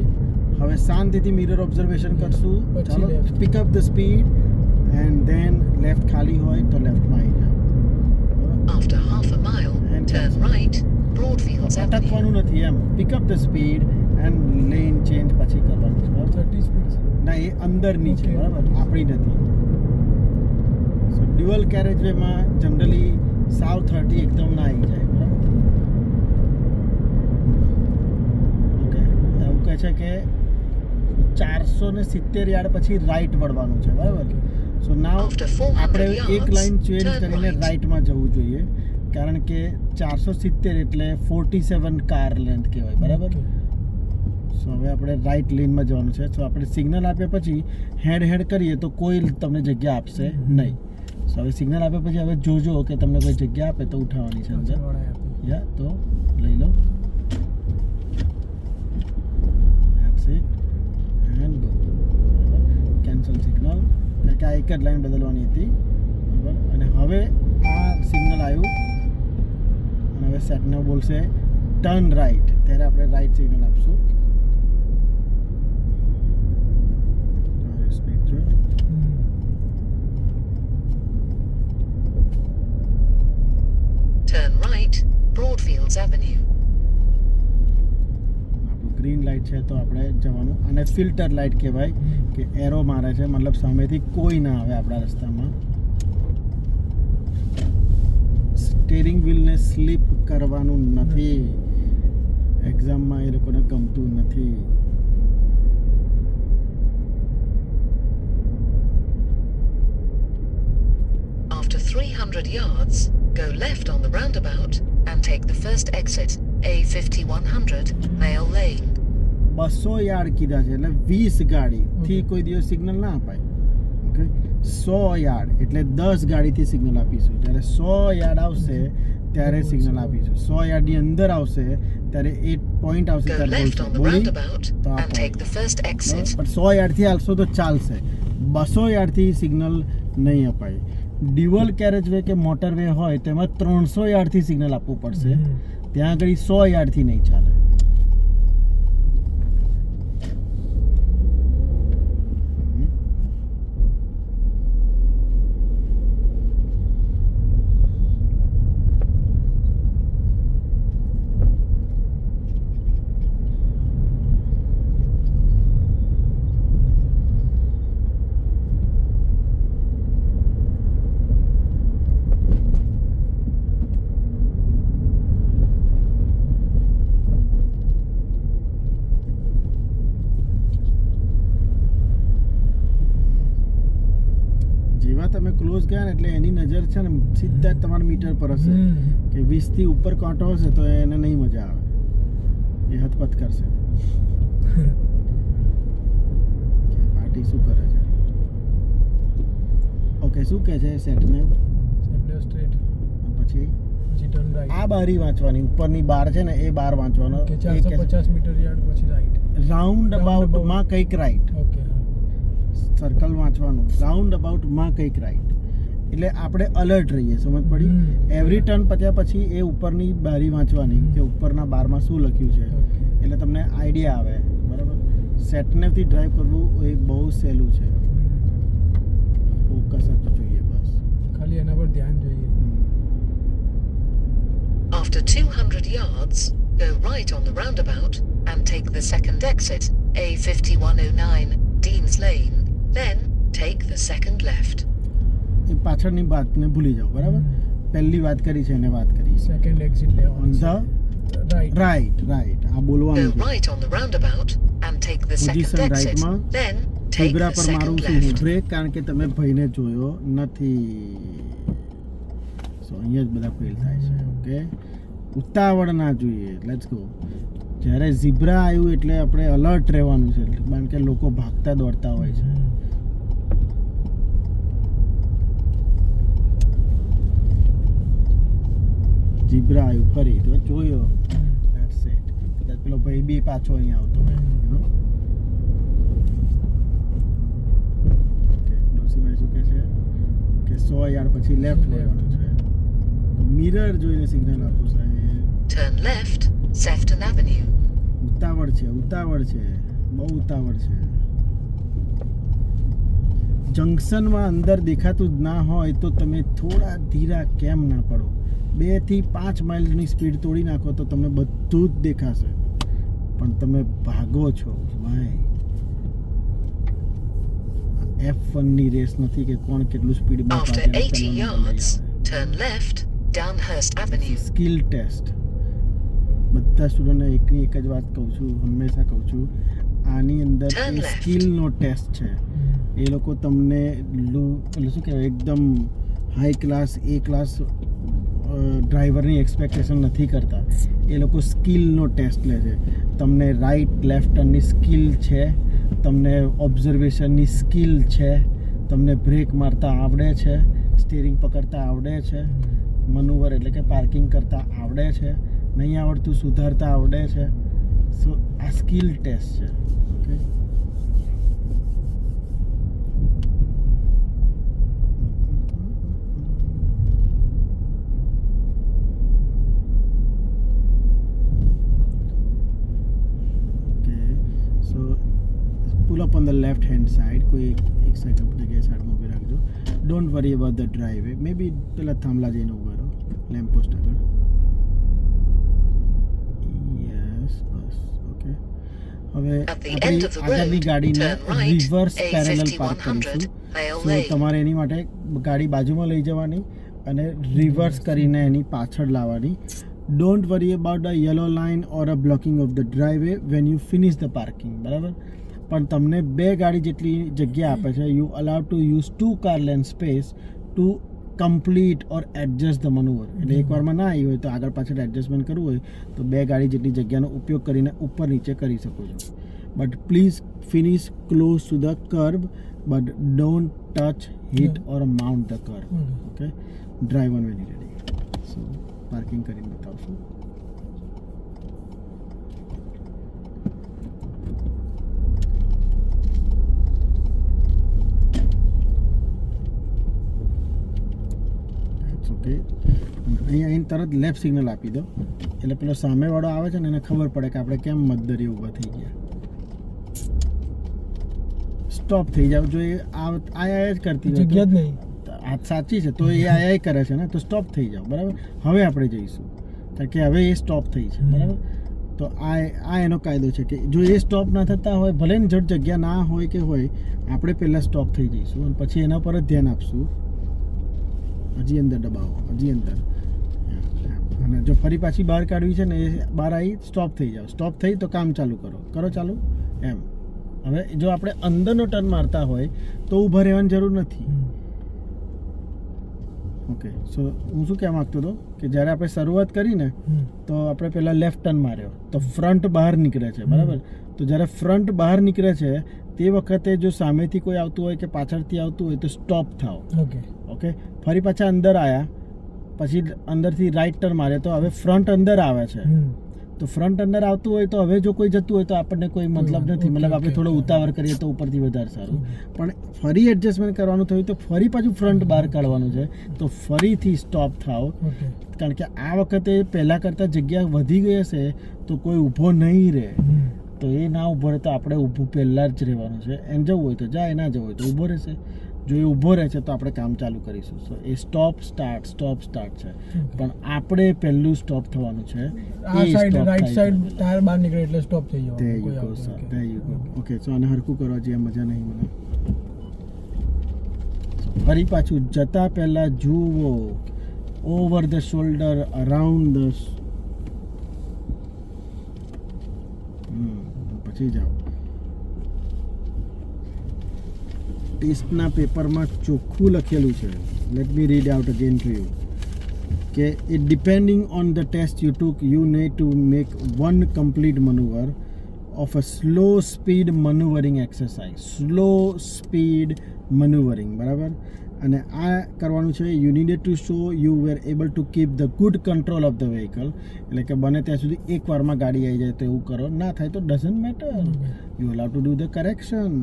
હવે શાંતિથી મિરર ઓબ્ઝર્વેશન કરશું. પછી ચાલો left. Pick up the speed and then left ખાલી હોય તો લેફ્ટમાં આવી જાઓ. After half a mile, And turn cancel. right, Broadfields Avenue. અટકવાનું નથી એમ. Pick up the speed and lane change પછી કરવાનું છે બરાબર. 30 સ્પીડ. ના એ અંદરની છે Okay. બરાબર, આપણી નથી. સો ડ્યુઅલ કેરેજ વેમાં જનરલી સાવ 30 એકદમ ના આવી જાય બરાબર. ઓકે એવું કહે છે કે 470 યાર્ડ પછી રાઈટ વળવાનું છે બરાબર. સો નાવ After 400 આપણે એક yards, લાઈન ચેન્જ turn કરીને right. રાઈટમાં જવું જોઈએ, કારણ કે 470 એટલે 47 કાર લેન્થ કહેવાય બરાબર. સો હવે આપણે રાઈટ લેનમાં જવાનું છે. સો આપણે સિગ્નલ આપ્યા પછી હેડ કરીએ તો કોઈ તમને જગ્યા આપશે નહીં. સો હવે સિગ્નલ આપ્યા પછી હવે જોજો કે તમને કોઈ જગ્યા આપે તો ઉઠાવવાની છે અંદર. યા તો લઈ લો. That's it. And go. Cancel signal, કારણ કે આ એક જ લાઈન બદલવાની હતી બરાબર. અને હવે આ સિગ્નલ આવ્યું અને હવે સેટને બોલશે ટર્ન રાઈટ, ત્યારે આપણે રાઈટ સિગ્નલ આપશું. સ્પીડ જો Broadfields Avenue. આપણું ગ્રીન લાઇટ છે તો આપણે જવાનું. અને ફિલ્ટર લાઇટ કહેવાય કે એરો મારે છે, મતલબ સામેથી કોઈ ના આવે આપણા રસ્તામાં. સ્ટીરિંગ વ્હીલને સ્લીપ કરવાનું નથી. એક્ઝામમાં એ લોકોને ગમતું નથી. After 300 yards, go left on the roundabout and take the first exit, A5100, Mail Lane. 200 yard કીધા છે એટલે 20 ગાડીથી કોઈ દિવસ સિગ્નલ ના અપાય. ઓકે, 100 યાર્ડ એટલે 10 ગાડીથી સિગ્નલ આપીશું. જ્યારે 100 યાર્ડ આવશે ત્યારે સિગ્નલ આપીશું. 100 યાર્ડની અંદર આવશે ત્યારે એ પોઈન્ટ આવશે Go ત્યારે left on the બોલશે. roundabout તો આ and take the first exit. પણ 100 યાર્ડથી આવશો તો ચાલશે. 200 યાર્ડથી સિગ્નલ નહીં અપાય. ડ્યુઅલ કેરેજ વે કે મોટર વે હોય તેમાં 300 યાર્ડથી સિગ્નલ આપવું પડશે. ત્યાં આગળ 100 યાર્ડથી નહીં ચાલે. જેવા તમે ક્લોઝ ગયા ને એટલે એની નજર છે ને સીધા જ તમારા મીટર પર હશે કે 20 થી ઉપર કાંટો હશે તો એને નહીં મજા આવે. એ હથપથ કરશે કે પાર્ટી શું કરે છે. ઓકે, શું કહે છે સેટને? સ્ટ્રેટ પછી પછી ટર્ન રાઈટ. આ બારી વાંચવાની, ઉપરની બાર છે ને એ બાર વાંચવાનો. કે 450 મીટર યાર્ડ પછી રાઈટ. રાઉન્ડ અબાઉટમાં કંઈક રાઈટ. ઓકે, સર્કલ વાંચવાનું. રાઉન્ડ અબાઉટમાં કંઈક રાઈટ એટલે આપણે અલર્ટ રહીએ. સમજ પડી? એવરી ટર્ન પત્યા પછી એ ઉપરની બારી વાંચવાની કે ઉપરના બારમાં શું લખ્યું છે એટલે તમને આઈડિયા આવે. બરાબર? સેટનેવથી ડ્રાઈવ કરવું એ બહુ સહેલું છે. ફોકસ જ જોઈએ બસ. ખાલી એના પર ધ્યાન જોઈએ. After 200 yards, go right on the roundabout and take the second exit, A5109, Deans Lane. Then take the second left. એ પાછળની વાતને ભૂલી જાઓ. બરાબર? પહેલી વાત કરી છે એને વાત કરી. સેકન્ડ એક્ઝિટ ઓન લેવાનું ધ રાઈટ. રાઈટ. આ Go બોલવાનું છે. right on the roundabout and take the second Position exit. rightમાં. Then take zebra the પર મારું second શું left. બ્રેક, કારણ કે તમે ભાઈને જોયો નથી. સો અહીંયા જ બધા ફેલ થાય છે. ઓકે, ઉતાવળ ના જોઈએ. Let's go. જ્યારે ઝીબ્રા આવ્યું એટલે આપણે અલર્ટ રહેવાનું છે, કારણ કે લોકો ભાગતા દોડતા હોય છે. ઝીબ્રા આવ્યું ફરી તો જોયો. That's it. કદાચ પેલો ભાઈ બી પાછો અહીંયા આવતો હોય. ડોસીભાઈ શું કહે છે કે 100 યાર્ડ પછી લેફ્ટ વળવાનું છે. મિરર જોઈને સિગ્નલ આપો સાહેબ. Turn left, Sefton Avenue. ઉતાવળ છે, બહુ ઉતાવળ છે. જંકશનમાં અંદર દેખાતું જ ના હોય તો તમે થોડા ધીરા કેમ ના પડો? 2 થી 5 માઇલની સ્પીડ તોડી નાખો તો તમને બધું જ દેખાશે, પણ તમે ભાગો છો. ભાઈ, F1 ની રેસ નથી કે કોણ કેટલું સ્પીડમાં After 80 yards, turn left, Downhurst Avenue. Skill test. બધા સ્ટુડન્ટને એકની એક જ વાત કહું છું, હંમેશા કહું છું, આની અંદર Turn left. સ્કિલનો ટેસ્ટ છે. એ લોકો તમને શું કહેવાય એકદમ હાઈ ક્લાસ એ ક્લાસ ડ્રાઈવરની એક્સપેક્ટેશન નથી કરતા. એ લોકો સ્કિલનો ટેસ્ટ લે છે. તમને રાઈટ લેફ્ટ ટર્નની સ્કિલ છે, તમને ઓબ્ઝર્વેશનની સ્કિલ છે, તમને બ્રેક મારતા આવડે છે, સ્ટીરિંગ પકડતા આવડે છે, મનુવર એટલે કે પાર્કિંગ કરતા આવડે છે, નહીં આવડતું સુધારતા આવડે છે. સો આ સ્કિલ ટેસ્ટ છે. Okay, pull up on the left hand side. કોઈ એક સેકન્ડ જગ્યાએ સાઈડમાં ઊભી રાખજો. Don't worry about the driveway. Maybe પેલા થાંભલા જઈને ઊભા રહો લેમ્પ પોસ્ટ આગળ. હવે At the આપણી end of the આગળની road, ગાડીને turn right, reverse parallel park A5100, કરીશું. Hale સો Lane. તમારે એની માટે ગાડી બાજુમાં લઈ જવાની અને રિવર્સ કરીને એની પાછળ લાવવાની. Don't worry about the yellow line or a blocking of the driveway when you finish the parking, બરાબર. પણ તમને 2 ગાડી જેટલી જગ્યા આપે છે. You allowed to use 2 car lane space to complete or adjust the manoeuvre. એટલે એકવારમાં ના આવી હોય તો આગળ પાછળ એડજસ્ટમેન્ટ કરવું હોય તો 2 ગાડી જેટલી જગ્યાનો ઉપયોગ કરીને ઉપર નીચે કરી શકો છો. But please finish close to the kerb, but don't touch, hit or mount the kerb. Okay, drive on when ready. So parking કરીને બતાવશું. ઓકે, અહીંયા અહીં તરત લેફ્ટ સિગ્નલ આપી દો એટલે પેલો સામેવાળો આવે છે ને એને ખબર પડે કે આપણે કેમ મધદરીએ ઊભા થઈ ગયા. સ્ટોપ થઈ જાવ. જો એ આયા જ કરતી હોય જગ્યા જ નહીં. આ સાચી છે તો એ આયા કરે છે ને, તો સ્ટોપ થઈ જાવ, બરાબર. હવે આપણે જઈશું કારણ કે હવે એ સ્ટોપ થઈ છે, બરાબર. તો આ એનો કાયદો છે કે જો એ સ્ટોપ ના થતા હોય, ભલે ને જટ જગ્યા ના હોય કે હોય, આપણે પહેલાં સ્ટોપ થઈ જઈશું અને પછી એના પર જ ધ્યાન આપશું. હજી અંદર દબાવો, હજી અંદર. અને જો ફરી પાછી બહાર કાઢવી છે ને એ બહાર આવી સ્ટોપ થઈ જાઓ. સ્ટોપ થઈ તો કામ ચાલુ કરો ચાલુ એમ. હવે જો આપણે અંદરનો ટર્ન મારતા હોય તો ઊભા રહેવાની જરૂર નથી. ઓકે, સો હું શું કહેવા માગતો હતો કે જ્યારે આપણે શરૂઆત કરીને તો આપણે પહેલાં લેફ્ટ ટર્ન માર્યો તો ફ્રન્ટ બહાર નીકળે છે, બરાબર. તો જ્યારે ફ્રન્ટ બહાર નીકળે છે તે વખતે જો સામેથી કોઈ આવતું હોય કે પાછળથી આવતું હોય તો સ્ટોપ થાઓ. ઓકે, ફરી પાછા અંદર આવ્યા પછી અંદરથી રાઈટ ટર્ન મારે તો હવે ફ્રન્ટ અંદર આવે છે. તો ફ્રન્ટ અંદર આવતું હોય તો હવે જો કોઈ જતું હોય તો આપણને કોઈ મતલબ નથી. મતલબ આપણે થોડો ઉતાવળ કરીએ તો ઉપરથી વધારે સારું. પણ ફરી એડજસ્ટમેન્ટ કરવાનું થયું તો ફરી પાછું ફ્રન્ટ બહાર કાઢવાનું છે તો ફરીથી સ્ટોપ થાઓ. કારણ કે આ વખતે પહેલાં કરતાં જગ્યા વધી ગઈ હશે તો કોઈ ઊભો નહીં રહે. તો એ ના ઊભો રહે તો આપણે ઊભું પહેલાં જ રહેવાનું છે. એમ જવું હોય તો જાય, ના જવું હોય તો ઊભો રહેશે. જો એ ઊભો રહે છે તો આપણે કામ ચાલુ કરીશું. સો એ સ્ટોપ સ્ટાર્ટ છે. પણ આપણે પહેલું સ્ટોપ થવાનું છે. આ સાઈડ રાઈટ સાઈડ ટાયર બહાર નીકળે એટલે સ્ટોપ થઈ જવાનું. There you go, sir. There you go. Okay, so આને હરખું કરવા જેવી મજા નહીં મને. ફરી પાછું જતા પહેલા જુઓ over the shoulder, around the, પછી જાઓ. ટેસ્ટના પેપરમાં ચોખ્ખું લખેલું છે, let me read out again to you, કે it depending on the test you took, you need to make one complete maneuver of a slow speed maneuvering exercise. Slow speed maneuvering, બરાબર. અને આ કરવાનું છે. You needed to show you were able to keep the good control of the vehicle. એટલે કે બને ત્યાં સુધી એક વારમાં ગાડી આવી જાય તો એવું કરો. ના થાય તો doesn't matter, you allow to do the correction.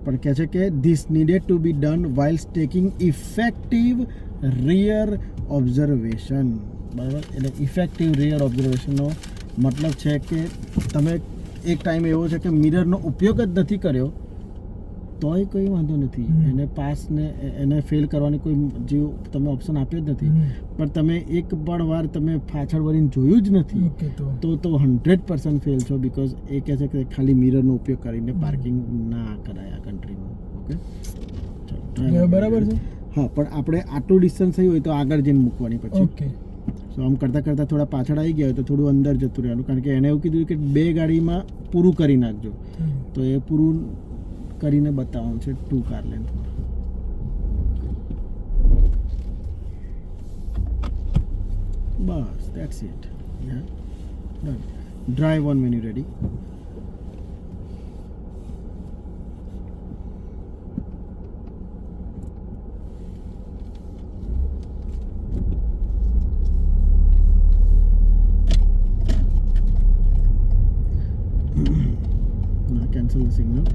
પણ કહે છે કે this needed to be done whiles taking effective rear observation, બરાબર. એટલે ઇફેક્ટિવ રિયર ઓબ્ઝર્વેશનનો મતલબ છે કે તમે એક ટાઈમ એવો છે કે મિરરનો ઉપયોગ જ નથી કર્યો તોય કોઈ વાંધો નથી. એને પાસને એને ફેલ કરવાની કોઈ જે તમે ઓપ્શન આપ્યો જ નથી. પણ તમે એક પણ વાર તમે પાછળ વળીને જોયું જ નથી તો 100% ફેલ છો. બિકોઝ એ કહે છે કે ખાલી મિરરનો ઉપયોગ કરીને પાર્કિંગ ના કરાય આ કન્ટ્રીમાં. ઓકે, ચાલો, બરાબર છે. હા, પણ આપણે આટલું ડિસ્ટન્સ થયું હોય તો આગળ જઈને મૂકવાની પછી. ઓકે, સો આમ કરતાં થોડા પાછળ આવી ગયા હોય તો થોડું અંદર જતું રહેવાનું. કારણ કે એને એવું કીધું કે 2 ગાડીમાં પૂરું કરી નાખજો. તો એ પૂરું કરીને બતાવવાનું છે 2 કાર લેન્થમાં. બસ, that's it. Done. Drive on when you ready. Cancel the signal.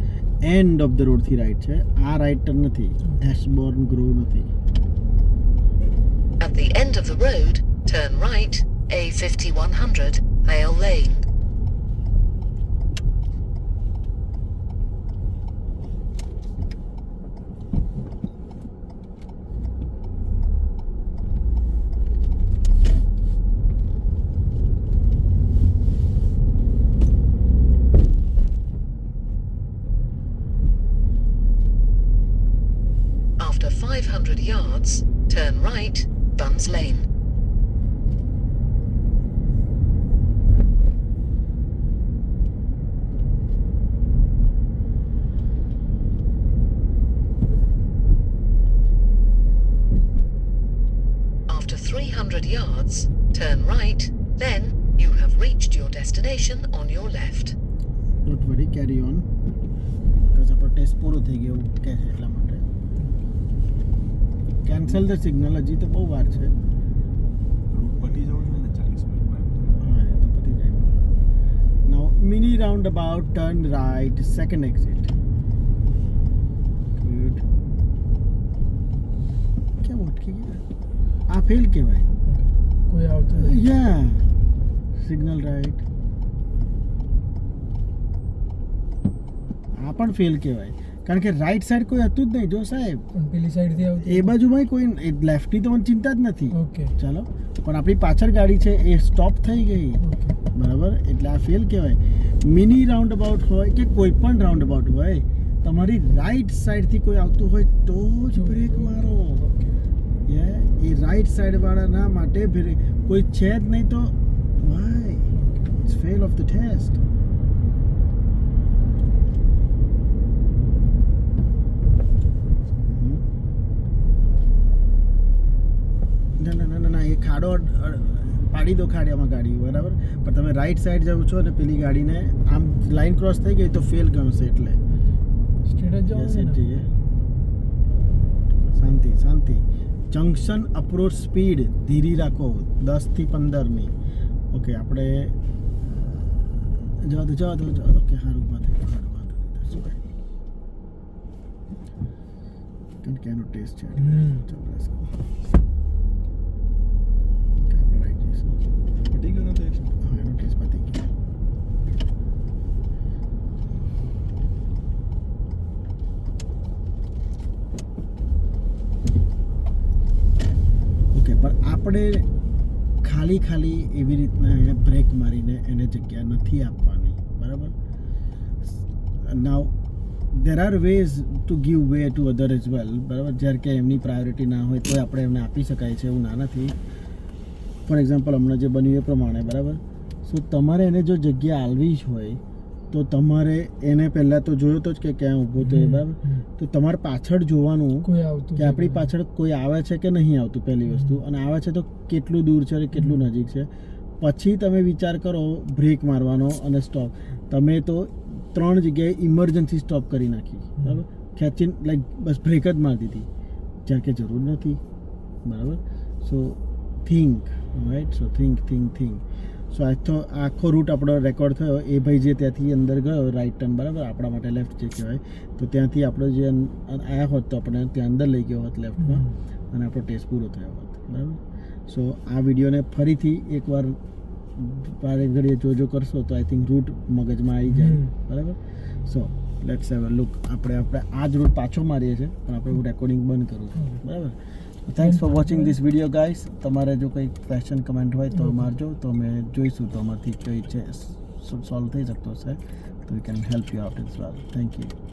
End of the રોડથી રાઈટ છે. આ રાઈટ ટર્ન નથી, એશબોર્ન ગ્રોવ નથી. At the end of the road, turn right, A5100, Hale Lane. 200 yards, turn right, Buns Lane. After 300 yards, turn right, then you have reached your destination on your left. Don't worry, carry on, because આપણો test પૂરો થઈ ગયો એવું કહે છે એટલા માટે. Cancel the signal, હજી તો બહુ વાર છે. રૂટ પટી જવું જોઈએ ને 40 મિનિટમાં. હા, એ તો પતી જાય. Now mini roundabout, turn right, second exit. Good. કેમ અટકી ગયા? આ ફેલ કહેવાય. કોઈ આવતું નથી. યા સિગ્નલ રાઇટ. આ પણ ફેલ કહેવાય, કારણ કે રાઈટ સાઈડ કોઈ હતું જ નહીં. જો સાહેબ, પણ પેલી સાઈડથી આવતું. એ બાજુમાં કોઈ લેફ્ટની તો મને ચિંતા જ નથી. ઓકે ચાલો, પણ આપણી પાછળ ગાડી છે એ સ્ટોપ થઈ ગઈ, ઓકે બરાબર, એટલે આ ફેલ કહેવાય. મિની રાઉન્ડ અબાઉટ હોય કે કોઈ પણ રાઉન્ડ અબાઉટ હોય, તમારી રાઈટ સાઈડથી કોઈ આવતું હોય તો જ બ્રેક મારો. એ રાઈટ સાઈડ વાળાના માટે કોઈ છે જ નહીં તો why it's fail of the test. ના, એ ખાડો પાડી દો ખાડિયામાં ગાડી, બરાબર, પણ તમે રાઈટ સાઈડ જાઓ છો અને પેલી ગાડીને આમ લાઈન ક્રોસ થઈ ગઈ તો ફેલ ગણશે. એટલે સ્ટ્રેટ જ Yes, જવાનું it is. શાંતિ શાંતિ. જંકશન અપ્રોચ સ્પીડ ધીરી રાખો 10 થી 15ની. ઓકે, આપણે જવા દો. ઓકે, સારું, ઊભા થઈ ગયો. કારણ કે એનો ટેસ્ટ છે. ચાલો, let's go. ઓકે, આપણે રાઈટ જઈશું. પટી ગયો ને તો એક્શન. હા, એનો ટેસ્ટ પતી ગયો. ઓકે, પણ આપણે ખાલી એવી રીતના એને બ્રેક મારીને એને જગ્યા નથી આપવાની, બરાબર. Now there are ways to give way to other as well, બરાબર. જ્યારે કે એમની પ્રાયોરિટી ના હોય તો આપણે એમને આપી શકાય છે, એવું ના નથી. ફોર એક્ઝામ્પલ, હમણાં જે બન્યું એ પ્રમાણે, બરાબર. સો તમારે એને જો જગ્યા આલવી જ હોય તો તમારે એને પહેલાં તો જોયો તો જ કે ક્યાં ઊભો તો, બરાબર. તો તમારે પાછળ જોવાનું કોઈ આવતું કે આપણી પાછળ કોઈ આવે છે કે નહીં આવતું, પહેલી વસ્તુ, અને આવે છે તો કેટલું દૂર છે અને કેટલું નજીક છે. પછી તમે વિચાર કરો બ્રેક મારવાનો અને સ્ટોપ. તમે તો 3 જગ્યાએ ઇમરજન્સી સ્ટોપ કરી નાખી, બરાબર, ખેંચીને લાઈક બસ બ્રેક જ મારી દીધી જ્યાં કે જરૂર નથી, બરાબર. સો થિંક, રાઈટ. સો થિંક. સો આખો રૂટ આપણો રેકોર્ડ થયો. એ ભાઈ જે ત્યાંથી અંદર ગયો રાઈટ ટર્ન, બરાબર, આપણા માટે લેફ્ટ જે કહેવાય, તો ત્યાંથી આપણો જે આવ્યા હોત તો આપણે ત્યાં અંદર લઈ ગયો હોત લેફ્ટમાં, અને આપણો ટેસ્ટ પૂરો થયો હોત, બરાબર. સો આ વિડીયોને ફરીથી એકવાર વારે ઘડીએ જોજો કરશો તો આઈ થિંક રૂટ મગજમાં આવી જાય, બરાબર. So let's have a look. આપણે આ જ રૂટ પાછો મારીએ છીએ, પણ આપણે હું રેકોર્ડિંગ બંધ કરું છું, બરાબર. Thanks for watching this video guys. તમારે જો કંઈ ક્વેશ્ચન કમેન્ટ હોય તો મારજો, તો અમે જોઈશું તો અમારથી કઈ છે સોલ્વ થઈ શકતો હશે, તો we can help you out as well. Thank you.